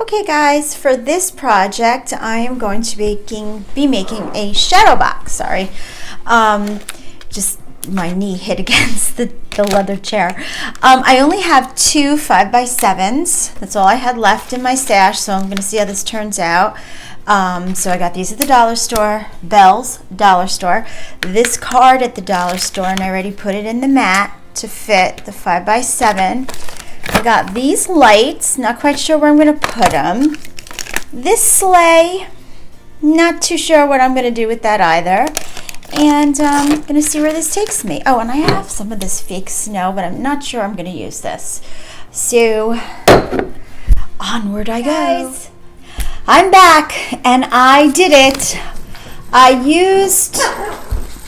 Okay guys, for this project I am going to be making a shadow box. Sorry, just my knee hit against the leather chair. I only have two 5x7s. That's all I had left in my stash, so I'm going to see how this turns out. So I got these at the dollar store, Bell's dollar store. This card at the dollar store, and I already put it in the mat to fit the 5x7. I got these lights, not quite sure where I'm going to put them. This sleigh, not too sure what I'm going to do with that either. And I'm going to see where this takes me. Oh, and I have some of this fake snow, but I'm not sure I'm going to use this. So, onward I go. Guys, I'm back, and I did it.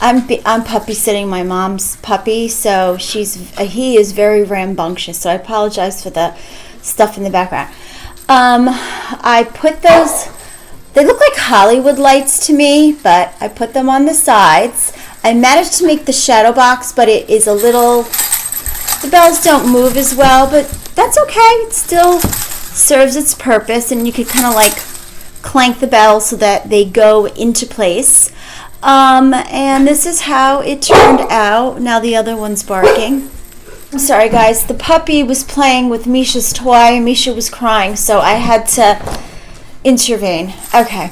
I'm puppy sitting my mom's puppy, so he is very rambunctious, so I apologize for the stuff in the background. I put those, they look like Hollywood lights to me, but I put them on the sides. I managed to make the shadow box, but it is a little, the bells don't move as well, but that's okay. It still serves its purpose, and you could kind of like clank the bells so that they go into place. And this is how it turned out. Now the other one's barking. I'm sorry guys, the puppy was playing with Misha's toy. Misha was crying, so I had to intervene. Okay.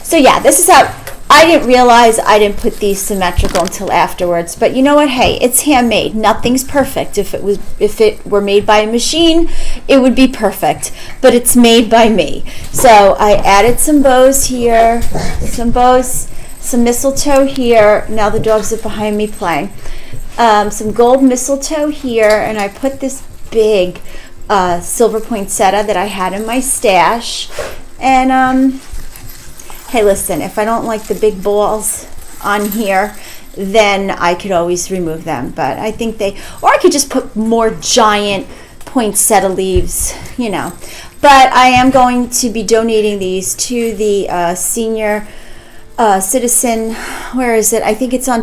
So yeah, this is how, I didn't realize I didn't put these symmetrical until afterwards, but you know what, hey, it's handmade. Nothing's perfect. If it were made by a machine, it would be perfect, but it's made by me. So I added some bows here, some mistletoe here. Now the dogs are behind me playing. Some gold mistletoe here, and I put this big silver poinsettia that I had in my stash. And hey, listen, if I don't like the big balls on here, then I could always remove them. But I think or I could just put more giant poinsettia leaves, you know. But I am going to be donating these to the senior citizen, where is it? I think it's on,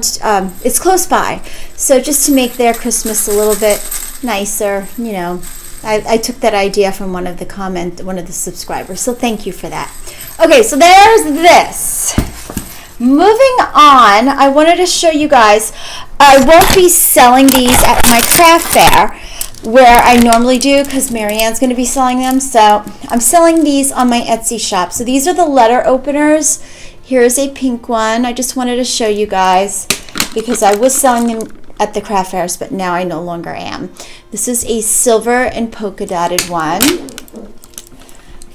it's close by. So just to make their Christmas a little bit nicer, you know. I took that idea from one of the subscribers, so thank you for that. Okay, so there's this. Moving on, I wanted to show you guys, I won't be selling these at my craft fair where I normally do, because Marianne's going to be selling them. So I'm selling these on my Etsy shop. So these are the letter openers. Here's a pink one. I just wanted to show you guys because I was selling them at the craft fairs, but now I no longer am. This is a silver and polka dotted one.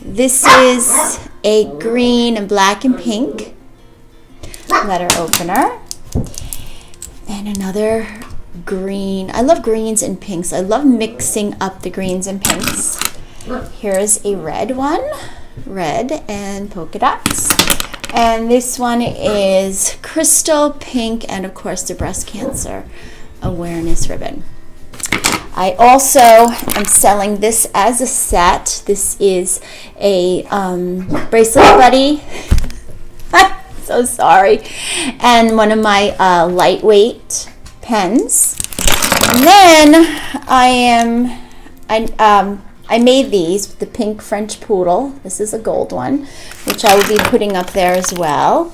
This is a green and black and pink letter opener. And another green. I love greens and pinks. I love mixing up the greens and pinks. Here's a red one. Red and polka dots. And this one is crystal pink, and of course the breast cancer awareness ribbon. I also am selling this as a set. This is a bracelet buddy. So sorry. And one of my lightweight pens. And then I made these with the pink French poodle. This is a gold one, which I will be putting up there as well.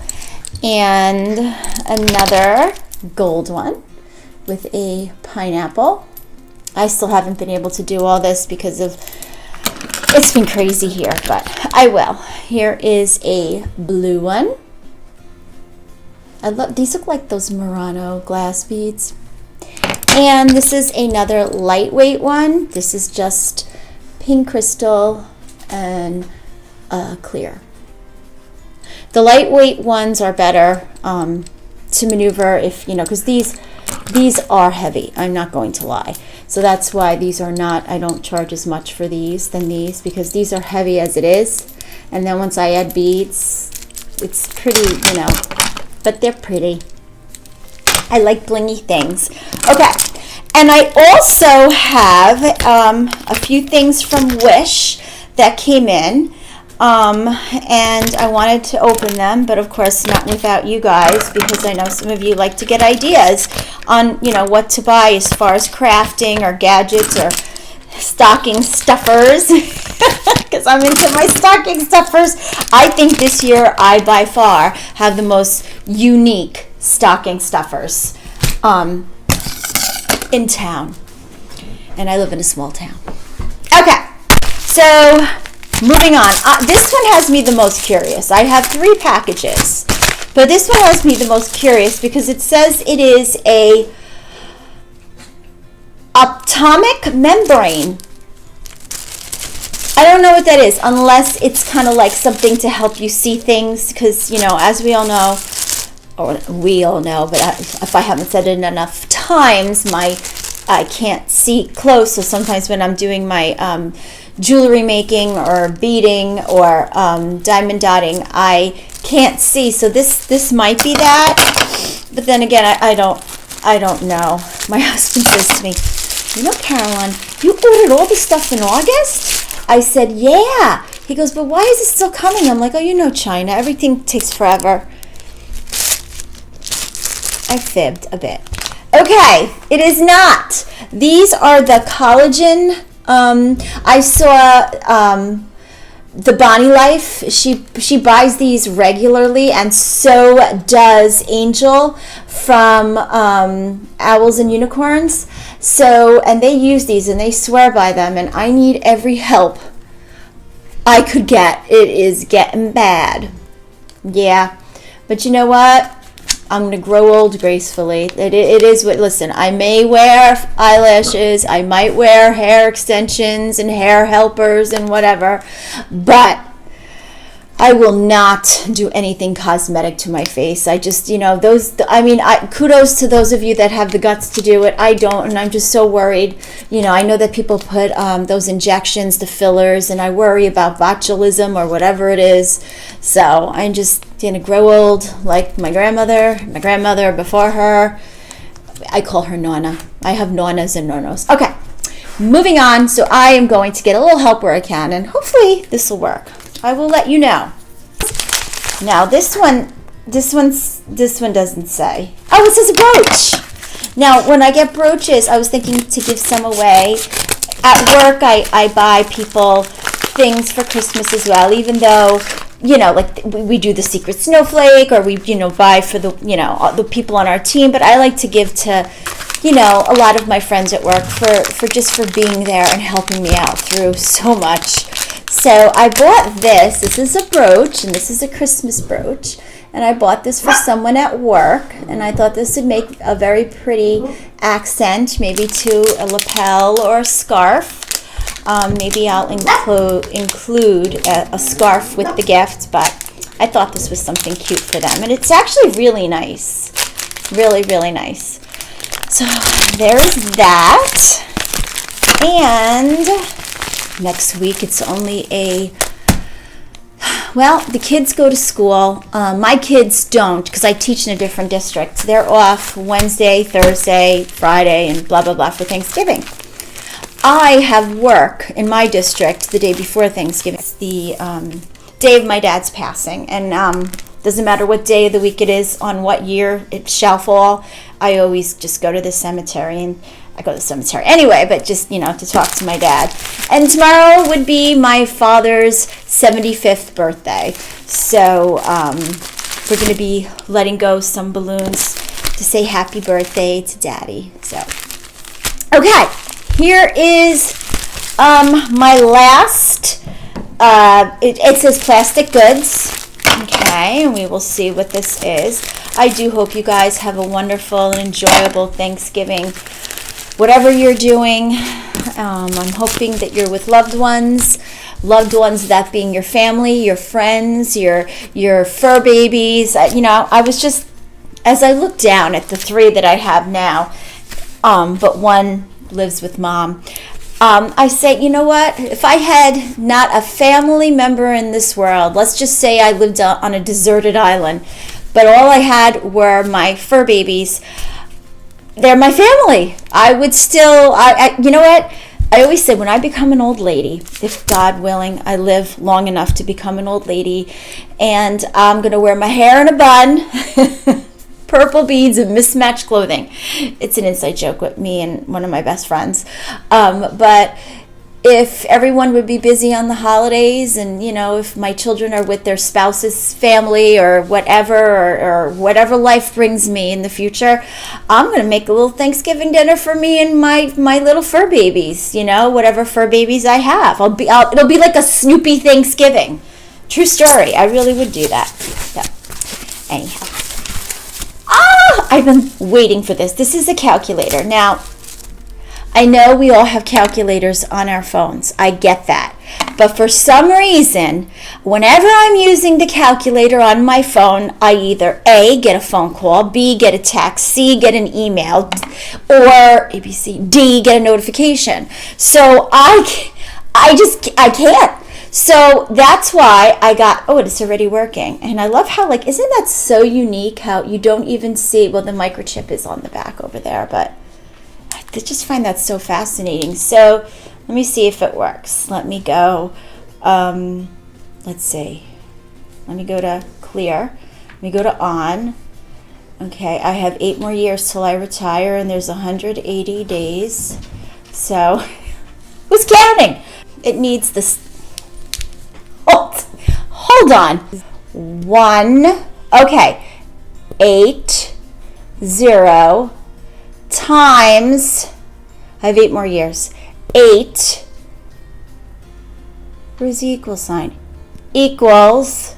And another gold one with a pineapple. I still haven't been able to do all this because it's been crazy here, but I will. Here is a blue one. These look like those Murano glass beads. And this is another lightweight one. This is just pink crystal and clear. The lightweight ones are better to maneuver if, you know, because these are heavy. I'm not going to lie. So that's why these are not, I don't charge as much for these than these, because these are heavy as it is. And then once I add beads, it's pretty, you know, but they're pretty. I like blingy things. Okay. And I also have a few things from Wish that came in, and I wanted to open them, but of course not without you guys, because I know some of you like to get ideas on, you know, what to buy as far as crafting or gadgets or stocking stuffers because I'm into my stocking stuffers. I think this year I by far have the most unique stocking stuffers in town, and I live in a small town. Okay, so moving on. This one has me the most curious. I have 3 packages, but this one has me the most curious because it says it is a optomic membrane. I don't know what that is, unless it's kind of like something to help you see things, because, you know, as we all know, or we all know, but if I haven't said it enough times, I can't see close, so sometimes when I'm doing my jewelry making or beading or diamond dotting, I can't see, so this might be that, but then again, I don't know. My husband says to me, you know, Caroline, you ordered all this stuff in August? I said, yeah. He goes, but why is it still coming? I'm like, oh, you know, China, everything takes forever. I fibbed a bit. Okay, it is not. These are the collagen. I saw the Bonnie Life. She buys these regularly, and so does Angel from Owls and Unicorns. So, and they use these and they swear by them, and I need every help I could get. It is getting bad. Yeah, but you know what? I'm going to grow old gracefully. It is what, listen, I may wear eyelashes, I might wear hair extensions and hair helpers and whatever, but I will not do anything cosmetic to my face. I just, you know, kudos to those of you that have the guts to do it. I don't, and I'm just so worried. You know, I know that people put those injections, the fillers, and I worry about botulism or whatever it is. So I'm just going to grow old like my grandmother before her. I call her Nonna. I have Nonnas and Nonos. Okay, moving on. So I am going to get a little help where I can, and hopefully this will work. I will let you know. Now this one doesn't say. Oh, it says a brooch. Now when I get brooches, I was thinking to give some away. At work, I buy people things for Christmas as well, even though, you know, like we do the secret snowflake, or we, you know, buy for the, you know, the people on our team, but I like to give to, you know, a lot of my friends at work for just for being there and helping me out through so much. So I bought this. This is a brooch, and this is a Christmas brooch. And I bought this for someone at work, and I thought this would make a very pretty accent, maybe to a lapel or a scarf. Maybe I'll include a scarf with the gift, but I thought this was something cute for them. And it's actually really nice. Really, really nice. So there's that. And next week it's only the kids go to school. My kids don't, because I teach in a different district. They're off Wednesday, Thursday, Friday, and blah, blah, blah for Thanksgiving. I have work in my district the day before Thanksgiving. It's the day of my dad's passing, and doesn't matter what day of the week it is, on what year it shall fall, I always just go to the cemetery, and I go to the cemetery anyway, but just, you know, to talk to my dad. And tomorrow would be my father's 75th birthday. So we're going to be letting go some balloons to say happy birthday to Daddy. So, okay, here is my last, it says plastic goods. Okay, and we will see what this is. I do hope you guys have a wonderful and enjoyable Thanksgiving. Whatever you're doing, I'm hoping that you're with loved ones that being your family, your friends, your fur babies. You know, I was just, as I look down at the 3 that I have now, but one lives with Mom, I say, you know what, if I had not a family member in this world, let's just say I lived on a deserted island, but all I had were my fur babies, they're my family. I would still, you know what? I always say when I become an old lady, if God willing, I live long enough to become an old lady, and I'm going to wear my hair in a bun, purple beads, and mismatched clothing. It's an inside joke with me and one of my best friends. But if everyone would be busy on the holidays, and if my children are with their spouse's family or whatever, or whatever life brings me in the future, I'm going to make a little Thanksgiving dinner for me and my little fur babies, whatever fur babies I have. It'll be like a Snoopy Thanksgiving. True story. I really would do that. So, anyhow. I've been waiting for this. This is a calculator. Now, I know we all have calculators on our phones. I get that. But for some reason, whenever I'm using the calculator on my phone, I either A, get a phone call, B, get a text, C, get an email, or ABC, D, get a notification. So I can't. So that's why I got, it's already working. And I love how, isn't that so unique how you don't even see, the microchip is on the back over there, but I just find that so fascinating. So let me see if it works. Let me go, let's see. Let me go to clear. Let me go to on. Okay, I have 8 more years till I retire, and there's 180 days. So, who's counting? It needs this. Hold on. 1, okay, 8, 0, times, I have 8 more years, 8, where's the equal sign? Equals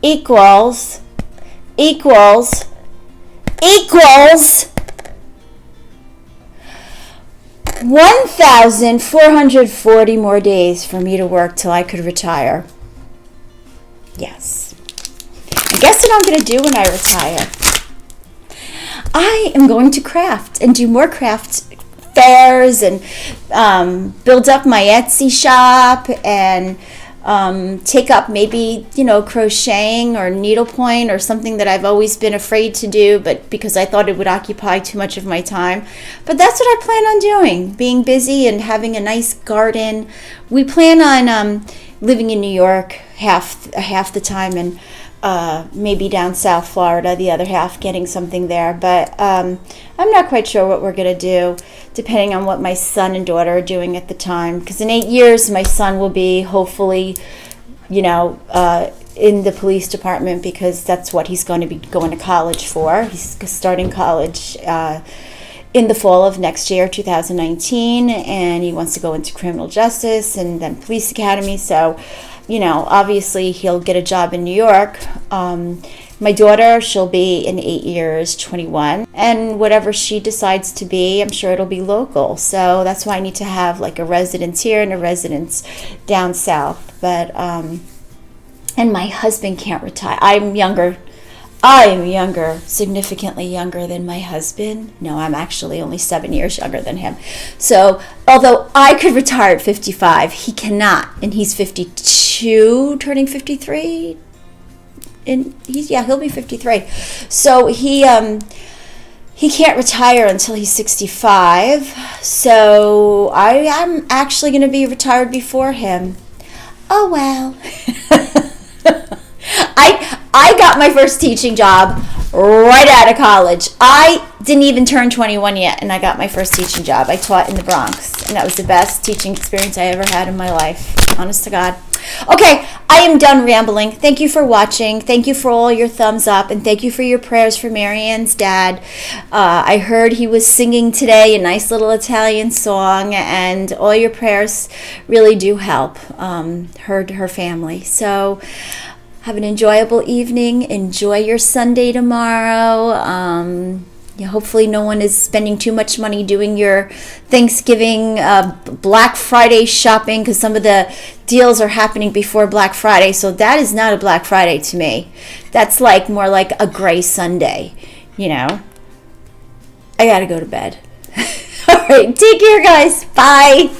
1,440 more days for me to work till I could retire. Yes. And guess what I'm going to do when I retire? I am going to craft and do more craft fairs and build up my Etsy shop and take up maybe, crocheting or needlepoint or something that I've always been afraid to do, but because I thought it would occupy too much of my time. But that's what I plan on doing, being busy and having a nice garden. We plan on living in New York half the time, and maybe down South Florida the other half, getting something there. But I'm not quite sure what we're going to do, depending on what my son and daughter are doing at the time. Because in 8 years, my son will be hopefully, in the police department, because that's what he's going to be going to college for. He's starting college in the fall of next year, 2019, and he wants to go into criminal justice and then police academy. So, obviously he'll get a job in New York. My daughter, she'll be in 8 years, 21, and whatever she decides to be, I'm sure it'll be local. So that's why I need to have a residence here and a residence down south. But and my husband can't retire. I'm younger, significantly younger than my husband. No, I'm actually only 7 years younger than him. So although I could retire at 55, he cannot, and he's 52, turning 53. And he'll be 53. So he can't retire until he's 65. So I'm actually going to be retired before him. Oh well. I got my first teaching job right out of college. I didn't even turn 21 yet, and I got my first teaching job. I taught in the Bronx, and that was the best teaching experience I ever had in my life. Honest to God. Okay, I am done rambling. Thank you for watching. Thank you for all your thumbs up, and thank you for your prayers for Marianne's dad. I heard he was singing today a nice little Italian song, and all your prayers really do help her family. So have an enjoyable evening. Enjoy your Sunday tomorrow. Hopefully no one is spending too much money doing your Thanksgiving Black Friday shopping, because some of the deals are happening before Black Friday. So that is not a Black Friday to me. That's more like a gray Sunday, I got to go to bed. All right, take care, guys. Bye.